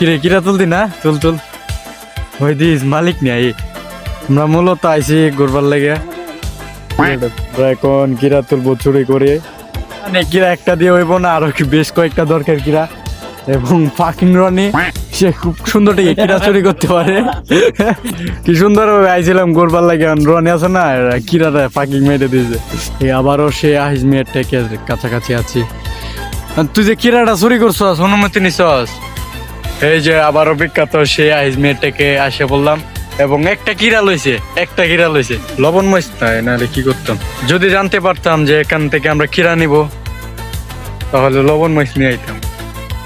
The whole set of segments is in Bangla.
কিরে কিরা তুলতি না তুল তুল ওই দিস মালিক নেই আমরা মূলত আইসি ঘুরবার লেগে এখন কিরা তুলবো চুরি করে মানে কিরা একটা দিয়ে হইব না আরো কি বেশ কয়েকটা দরকার কিরা এবং ফাকিং রনি সে খুব সুন্দর টিকে কিরা চুরি করতে পারে কি সুন্দর ভাবে আইছিলাম ঘুরবার লাগে রনি আছে না কিরাটা ফাকিং মেরে দিয়েছে আবারও সে আহিস মেয়ের টেকে কাছাকাছি আছি তুই যে কিরাটা চুরি করছস অনুমতি নিছস এই যে আবারও বিখ্যাত সে আহিস মেয়ের টেকে আসে বললাম এবং একটা কিরা লইছে লবণ মরিচ নাই নাহলে কি করতাম যদি জানতে পারতাম যে এখান থেকে আমরা কিরা নিব তাহলে লবণ মরিচ নিয়ে আইতাম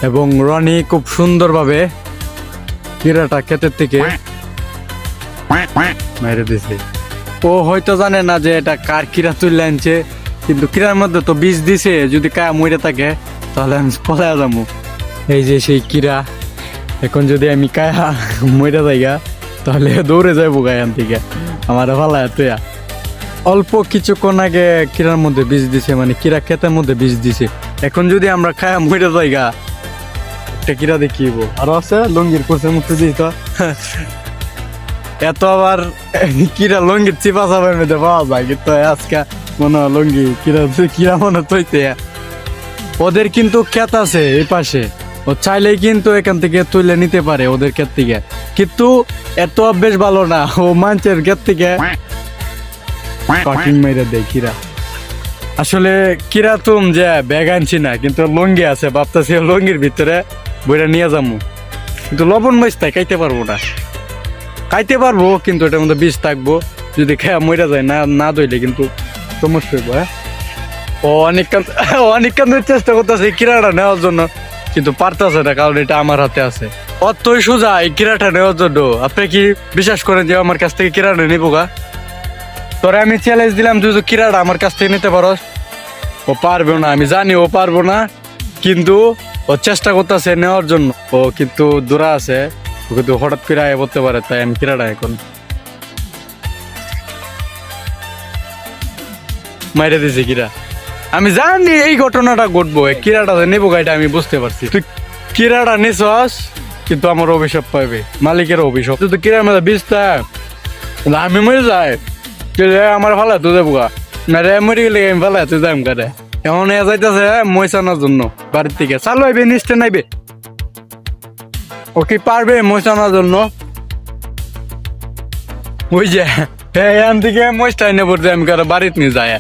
এবং রনি খুব সুন্দরভাবে কিরাটা ক্ষেতের থেকে মেরে দিছে ও হয়তো জানে না যে এটা কার কিরা তুলে আনছে কিন্তু কিরার মধ্যে তো বীজ দিছে যদি কায়া মরে থাকে তাহলে আমি পলায়া যাবো এই যে সেই কিরা এখন যদি আমি কায়া মরে যাইগা তাহলে দৌড়ে যাবো গায়ান থেকে আমার ভালো তুইয়া অল্প কিছুক্ষণ আগে কিরার মধ্যে বীজ দিছে মানে কিরা ক্ষেতের মধ্যে বীজ দিছে এখন যদি আমরা খায়া মরে যাইগা একটা কিরা দেখিব আরো আছে লঙ্গির কোর্সের মধ্যে দিই তো এত আবার কিরা লঙ্গির চিপা চাপার মধ্যে পাওয়া যায় কিন্তু আজকে মনে হয় লঙ্গি কিরা মনে তৈতে ওদের কিন্তু ক্ষেত আছে এই পাশে ও চাইলেই কিন্তু এখান থেকে তুলে নিতে পারে ওদের ক্ষেত থেকে কিন্তু এত অভ্যেস ভালো না ও মানুষের ক্ষেত থেকে কাটিং মেরে দেয় কিরা আসলে কিরা তুম যে ব্যাগ আনছি না কিন্তু লঙ্গি আছে ভাবতেছি লঙ্গির ভিতরে বইটা নিয়ে যাবো কিন্তু লবণ মরিচ তাই খাইতে পারবো কিন্তু এটার মধ্যে বিষ থাকবো যদি খেয়া মরে যায় না দইলে কিন্তু সমস্যা হইব হ্যাঁ ও অনেকক্ষণ চেষ্টা করতেছে কিরাটা নেওয়ার জন্য কিন্তু পারতেছে না কারণ এটা আমার হাতে আছে অতই সোজা এই কিরাটা নেওয়ার জন্য আপনি কি বিশ্বাস করেন যে আমার কাছ থেকে কিরাটা নিবো গা তোরে আমি চ্যালেঞ্জ দিলাম তুই তো কিরাটা আমার কাছ থেকে নিতে পারস ও পারবে না আমি জানি ও পারবো না কিন্তু ও চেষ্টা করতেছে নেওয়ার জন্য ও কিন্তু দূরা আছে ও কিন্তু হঠাৎ করে আয় বলতে পারে তাই আমি কিরাটা এখন মাইরে দিছি কিরা আমি জানি এই ঘটনাটা ঘটবো কিরাটা নেবো গাইটা আমি বুঝতে পারছি তুই কিরাটা নিছস কিন্তু আমার অভিশাপ পাইবে মালিকের অভিশাপ তুই তো কিরার মধ্যে বিছটা আমি মরে যাই আমার ভালো তুই দেবো গা না রে মরে গেলে আমি ভালো তুই যাইম কারে এমন যাইতেছে মই চানোর জন্য বাড়ির থেকে চালু আইবে নিচতে নাইবে ও কি পারবে মই চানোর জন্য ওই যে এখান থেকে মইটাই নেবো যে আমি কারো বাড়িতে নিয়ে যায়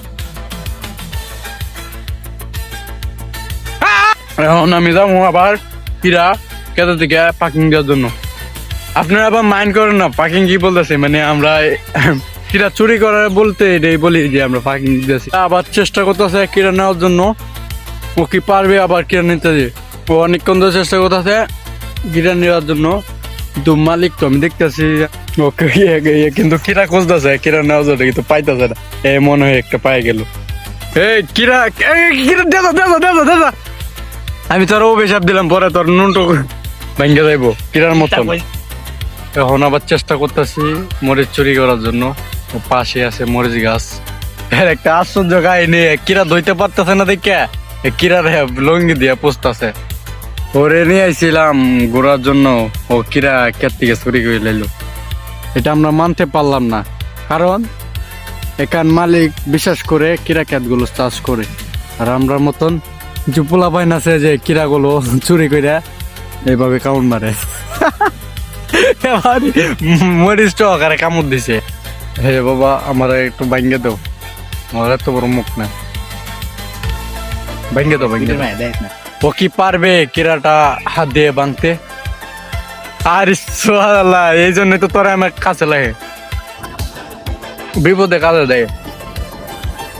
এখন আমি যাবো আবার কিরা কেটে থেকে পার্কিং দেওয়ার জন্য আপনারা আবার মাইন্ড করেন না পার্কিং কি বলতেছে মানে আমরা কিরা চুরি করার বলতে এটাই বলি যে আমরা পার্কিং দিতেছি আবার চেষ্টা করতেছে কিরা নেওয়ার জন্য ও কি পারবে আবার কিরা নিতে ও অনেকক্ষণ ধরে চেষ্টা করতেছে কিরা নেওয়ার জন্য কিন্তু মালিক তো আমি দেখতেছি ওকে কিন্তু কিরা খুঁজতেছে কিরা নেওয়ার জন্য কিন্তু পাইতেছে না এই মনে হয় একটা পাই গেল এই কিরা দেখা আমি তোর অভিশাপ দিলাম পরে তোর নুনটো ভেঙে যাইবো কিরার মতন এখন আবার চেষ্টা করতেছি মরিচ চুরি করার জন্য পাশে আছে মরিচ গাছ এর একটা আশ্চর্য কাহিনী কিরা ধইতে পারতেছে না দেখে কিরার লঙ্গি দিয়ে পুষতেছে ওরে নিয়ে আইছিলাম ঘোরার জন্য ও কিরা ক্ষেত থেকে চুরি করে লাইলো এটা আমরা মানতে পারলাম না কারণ এখান মালিক বিশ্বাস করে কিরা ক্ষেতগুলো চাষ করে আর আমরা মতন কিছু পোলা পাইন আছে যে কিরাগুলো চুরি করে এইভাবে কামড় মারে মরিচ আকারে কামড় দিছে হে বাবা আমার একটু ভাঙ্গে দাও আমার এত বড় মুখ না ভাঙ্গে দাও ও কি পারবে কিরাটা হাত দিয়ে ভাঙতে আর এই জন্য তো তোরা আমার কাছে লাগে বিপদে কাজে দেয়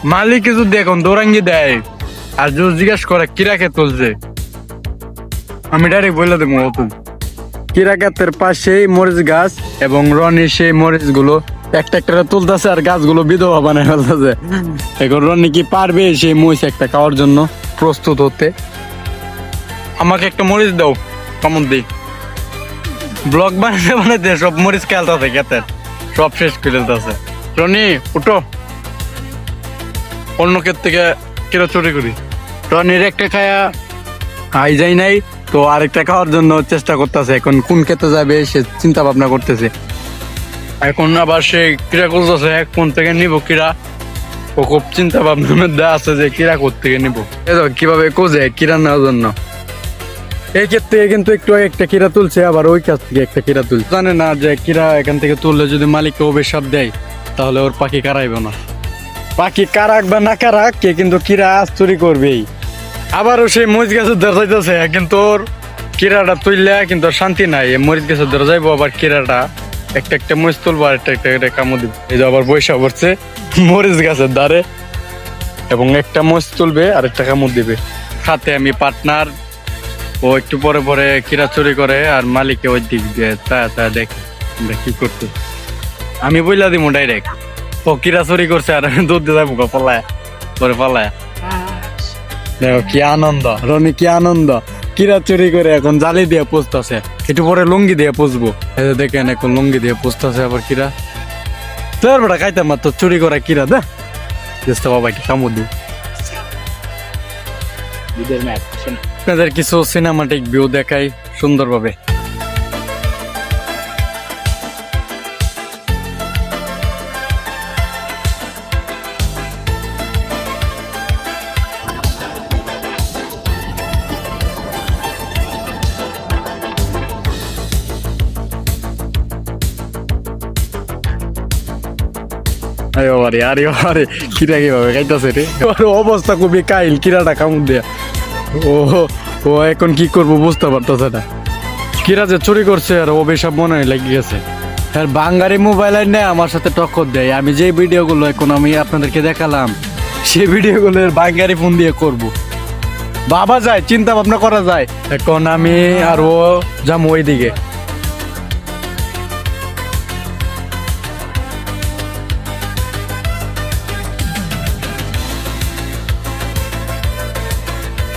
মালিক যদি এখন দৌড়াঙ্গি দেয় আর যদি জিজ্ঞেস করে কিরাকে তুলছে আমি ডাইরেক্ট বলে দেবো অতুল কিরা ক্ষেতের পাশেই মরিচ গাছ এবং রনি সেই মরিচ গুলো একটা একটা তুলতেছে আর গাছগুলো বিধবা বানায় ফেলতেছে এখন রনি কি পারবে সেই মরিচ একটা খাওয়ার জন্য প্রস্তুত হতে আমাকে একটা মরিচ দাও কেমন দিই ব্লগ বানাতে সব মরিচ খেলতেছে ক্ষেতের সব শেষ করে দিতেছে রনি উঠো অন্য ক্ষেত থেকে কিরা চুরি করি রনির একটা খায়া আই যাই নাই তো তো আরেকটা খাওয়ার জন্য চেষ্টা করতেছে। এখন কোন খেতে যাবে সে চিন্তা ভাবনা করতেছে। এখন আবার সে কিরা করতেছে কোন থেকে নিব কিরা, ও খুব চিন্তা ভাবনার মধ্যে আছে যে কিরা কোত্থেকে নিব, কিভাবে কোজে কিরা নেওয়ার জন্য। এই ক্ষেত্রে কিন্তু একটু একটা কিরা তুলছে, আবার ওই কাছ থেকে একটা কিরা তুলছে। জানে না যে কিরা এখান থেকে তুললে যদি মালিককে অভিশাপ দেয় তাহলে ওর পাখি কারাইবে না। পাখি কারাক বা না কারাক কে কিন্তু কিরা চুরি করবেই। আবারও সেই মরিচ গাছের ধরে যাইতেছে, কিন্তু ওর কিরাটা তুললে কিন্তু শান্তি নাই। মরিচ গাছের ধরে যাইবো, আবার কিরাটা একটা একটা মরিচ তুলবো আর একটা কামড় দিব। এই যে আবার বৈশা পড়ছে মরিচ গাছের ধারে, এবং একটা মরিচ তুলবে আর একটা কামড় দিবে। সাথে আমি পার্টনার, ও একটু পরে পরে কিরা চুরি করে আর মালিকে ওই দিক দিয়ে তা দেখে আমরা কি করতে। আমি বইলা দিব ডাইরেক্ট ও কিরা চুরি করছে, আর আমি দুধ দিয়ে যাবো পালায় পরে পালায়। দেখো কি আনন্দ, রনি কি আনন্দ, কিরা চুরি করে এখন জালি দিয়ে পুষতেছে। একটু পরে লুঙ্গি দিয়ে পুষবো। দেখেন এখন লুঙ্গি দিয়ে পুষতেছে আবার কিরা। তোর বেটা খাইতাম তো চুরি করে কিরা দে বাবা কি কামড় দিই। আপনাদের কিছু সিনেমাটিক ভিউ দেখাই সুন্দরভাবে। আরে কিরা কিভাবে খাইতেছে রে, অবস্থা খুবই কাইল, কিরাটা কামড় দেয়া। ও এখন কি করবো বুঝতে পারতেছে না। কিরা যে চুরি করছে আর অভিশাপ মনে হয় লেগে গেছে। আর বাঙালি মোবাইল নেয় আমার সাথে টক্কর দেয়। আমি যে ভিডিওগুলো এখন আমি আপনাদেরকে দেখালাম সেই ভিডিওগুলো বাঙালি ফোন দিয়ে করব। বাবা যায়, চিন্তা ভাবনা করা যায়। এখন আমি আর ও যাবো ওই দিকে।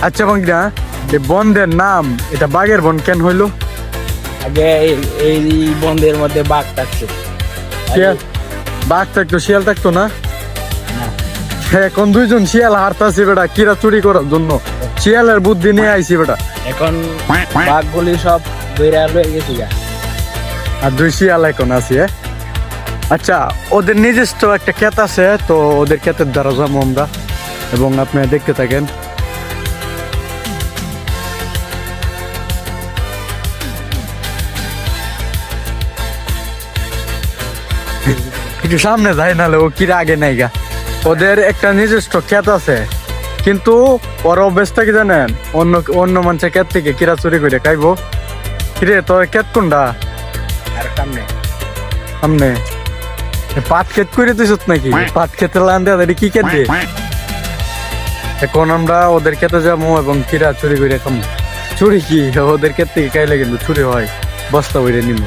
আচ্ছা বাঙ্গিরা, এই বন্ধের নাম এটা বাঘের বন কেন হইলো? আগে এই বন্ধের মধ্যে বাঘ থাকতো, বাঘ থাকতো, শিয়াল থাকতো না। এখন দুইজন শিয়াল হারতাছি বেটা কিরা চুরি করার জন্য। শিয়ালের বুদ্ধি নিয়ে আইছি বেটা। এখন বাঘগুলি সব দইরা লয়ে গেছি গা, আর দুই শিয়াল এখন আছে। আচ্ছা, ওদের নিজস্ব একটা ক্ষেত আছে, তো ওদের ক্ষেতের দ্বারা যাবো আমরা, এবং আপনারা দেখতে থাকেন। একটু সামনে যাই, নাহলে ও কিরা আগে নাই গা। ওদের একটা নিজস্ব ক্ষেত আছে, কিন্তু ওরা অভ্যেসটা কি জানেন, অন্য মানুষের ক্ষেত থেকে কিরা চুরি করে খাইবো। কিরে তোর ক্ষেত কোনটা? আর সামনে সামনে পাট ক্ষেত করে দিস নাকি? পাট খেতে লান দেয়া কি ক্ষেত দিয়ে? এখন আমরা ওদের খেতে যাবো এবং কিরা চুরি করে খাবো। চুরি কি, ওদের ক্ষেত থেকে খাইলে কিন্তু চুরি হয়, বস্তা বইরে নিব।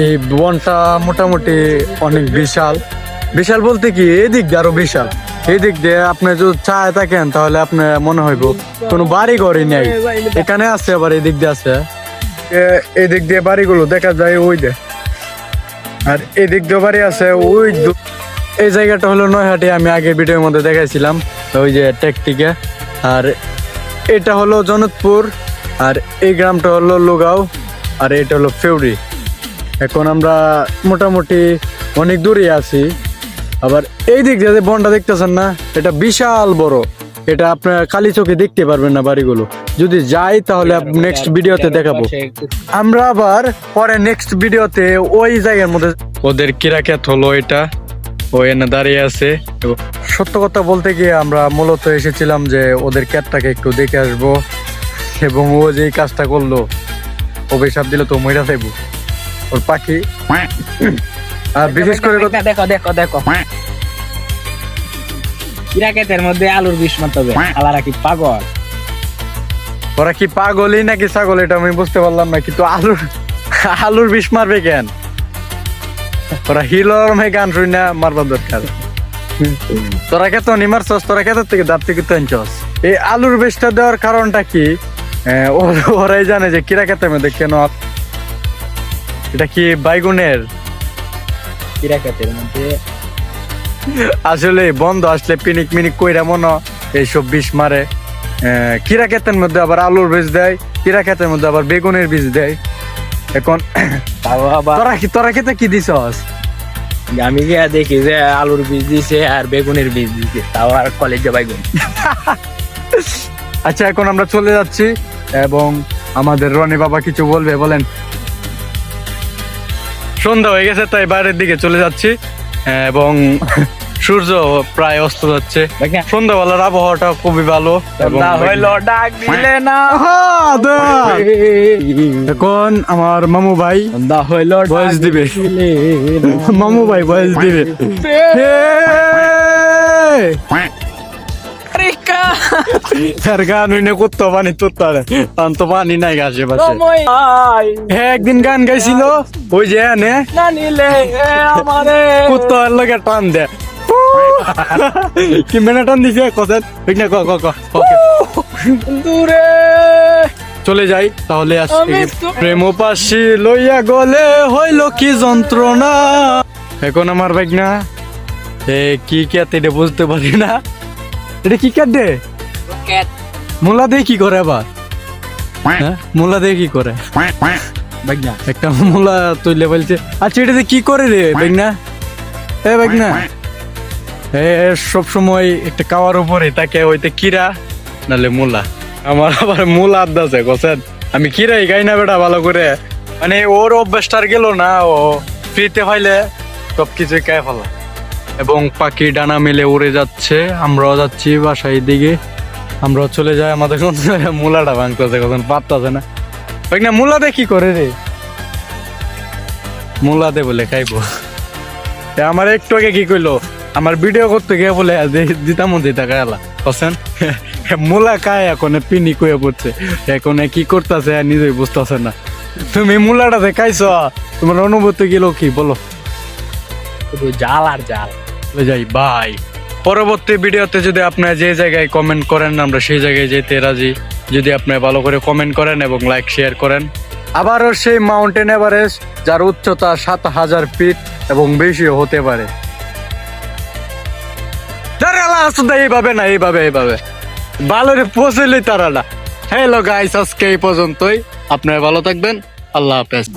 এই বনটা মোটামুটি অনেক বিশাল। বিশাল বলতে কি, এদিক দিয়ে আরো বিশাল। এই দিক দিয়ে আপনি যদি চায় থাকেন তাহলে আপনার মনে হইব কোনো বাড়ি ঘরই নেই। এখানে আছে, আবার এই দিক দিয়ে আছে। এই দিক দিয়ে বাড়িগুলো দেখা যায় ওই দে, আর এই দিক দিয়ে বাড়ি আছে ওই। এই জায়গাটা হলো নয়হাটি, আমি আগের ভিডিওর মধ্যে দেখাইছিলাম ওই যে টেকটিকে। আর এটা হলো জনতপুর, আর এই গ্রামটা হলো লুগাও, আর এটা হলো ফেউরি। এখন আমরা মোটামুটি অনেক দূরে আছি। আবার এই দিক দিয়ে বনটা দেখতেছেন না, এটা বিশাল বড়। এটা আপনার খালি চোখে দেখতে পারবেন না বাড়িগুলো। যদি যাই তাহলে নেক্সট ভিডিওতে দেখাবো আমরা। আবার পরে নেক্সট ভিডিওতে ওই জায়গার মধ্যে ওদের কিরা ক্ষেত হলো এটা, ও এনে দাঁড়িয়ে আছে। সত্য কথা বলতে গিয়ে আমরা মূলত এসেছিলাম যে ওদের ক্ষেতটাকে একটু দেখে আসবো, এবং ও যে কাজটা করলো অভিশাপ দিল তো মইরা যাইবো ওর পাখি। আর বিশেষ করে দেখো দেখো দেখো কিরা ক্ষেতের মধ্যে আলুর বিষ মারতে হবে। আলারা কি পাগল? ওরা কি পাগলই নাকি ছাগল এটা আমি বুঝতে পারলাম না, কিন্তু আলুর বিষ মারবে কেন? ওরা হিলর গান শুনি না মারবার দরকার। তোরা কে তো নিমারছস, তোরা কে থেকে দাঁত থেকে তো আনছস। এই আলুর বিষটা দেওয়ার কারণটা কি? ওরাই জানে যে কিরা ক্ষেতের মধ্যে কেন। এটা কি বাইগুনের? কিরা ক্ষেতের মধ্যে আসলে বন্ধ আসলে পিনিক মিনিক কইরা মনে এইসব বিষ মারে। কিরা ক্ষেতের মধ্যে আবার আলুর বীজ দেয়, কিরা ক্ষেতের মধ্যে আবার বেগুনের বীজ দেয়। এখন তাও আবার তোরা খেতে কি দিছস? আমি গিয়া দেখি যে আলুর বীজ দিছে আর বেগুনের বীজ দিছে, তাও আর কলেজে বাইগুন। আচ্ছা, এখন আমরা চলে যাচ্ছি এবং আমাদের রনি বাবা কিছু বলবে, বলেন। সন্ধ্যা হয়ে গেছে তাই বাইরের দিকে চলে যাচ্ছি এবং সূর্য প্রায় অস্ত যাচ্ছে। সন্ধ্যাবেলার আবহাওয়াটা খুবই ভালো এবং হইলো ডাক দিলে না, এখন আমার মামু ভাই হইলো ভয়েস দিবে, মামু ভাই ভয়েস দিবে। আর গান হইনে করতো পানি তুত্তারে, তখন তো পানি নাই গাছে পাশে। একদিন গান গাইছিল ওই যে এনে না নিলে আমারে কুত্তার লগে টান দে, কি মেনে টান দিছে কথা ঠিক না? দূরে চলে যাই তাহলে। আজকে প্রেম পাশি লইয়া গলে হইল কি যন্ত্রণা। এখন আমার বাইক না কি ক্যাত এটা বুঝতে পারি না, এটা কি ক্যাত দে? মোলা দিয়ে কি করে আবার? হ্যাঁ, মোলা দিয়ে কি করে? একটা মোলা তুইলে বলছে। আচ্ছা, এটাতে কি করে রে বেগনা? এ বেগনা, সব সময় একটা কাওয়ার উপরে তাকে হইতে কিরা নালে মোলা। আমার আবার মূল আদাছে গোছেন, আমি কিরাই গাই না বেটা ভালো করে, মানে ওর অভ্যাসটার গেল না, ও ফ্রিতে হইলে সবকিছুই গায়ে ফেলা। এবং পাখি ডানা মেলে উড়ে যাচ্ছে, আমরাও যাচ্ছি বাসায় দিকে। আমরাও চলে যাই, আমাদের মূলাটা ভাঙতেছে, কখন পাততেছে না। না মূলা দে কি করে রে? মূলা দে বলে খাইবো। আমার একটু আগে কি কইলো, আমার ভিডিও করতে গিয়ে বলে দিতাম দিতা গায়ালা কছেন মূলা খায়, এখন পিনি কয়ে পড়ছে, এখন কি করতেছে নিজেই বুঝতেছে না। তুমি মূলাটাতে খাইছ, তোমার অনুভূতি গেল কি বলো? জাল আর জাল। যাই বাই। পরবর্তী ভিডিওতে যদি আপনারা যে জায়গায় কমেন্ট করেন, আমরা সেই জায়গায় যেতে রাজি, যদি আপনারা ভালো করে কমেন্ট করেন এবং লাইক শেয়ার করেন। আবারও সেই মাউন্টেন এভারেস্ট, যার উচ্চতা 7000 ফিট এবং বেশিও হতে পারে। এইভাবে না, এইভাবে ভালো রে পৌঁছলে তারা না। হ্যালো গাইস, আজকে এই পর্যন্তই। আপনারা ভালো থাকবেন, আল্লাহ হাফেজ।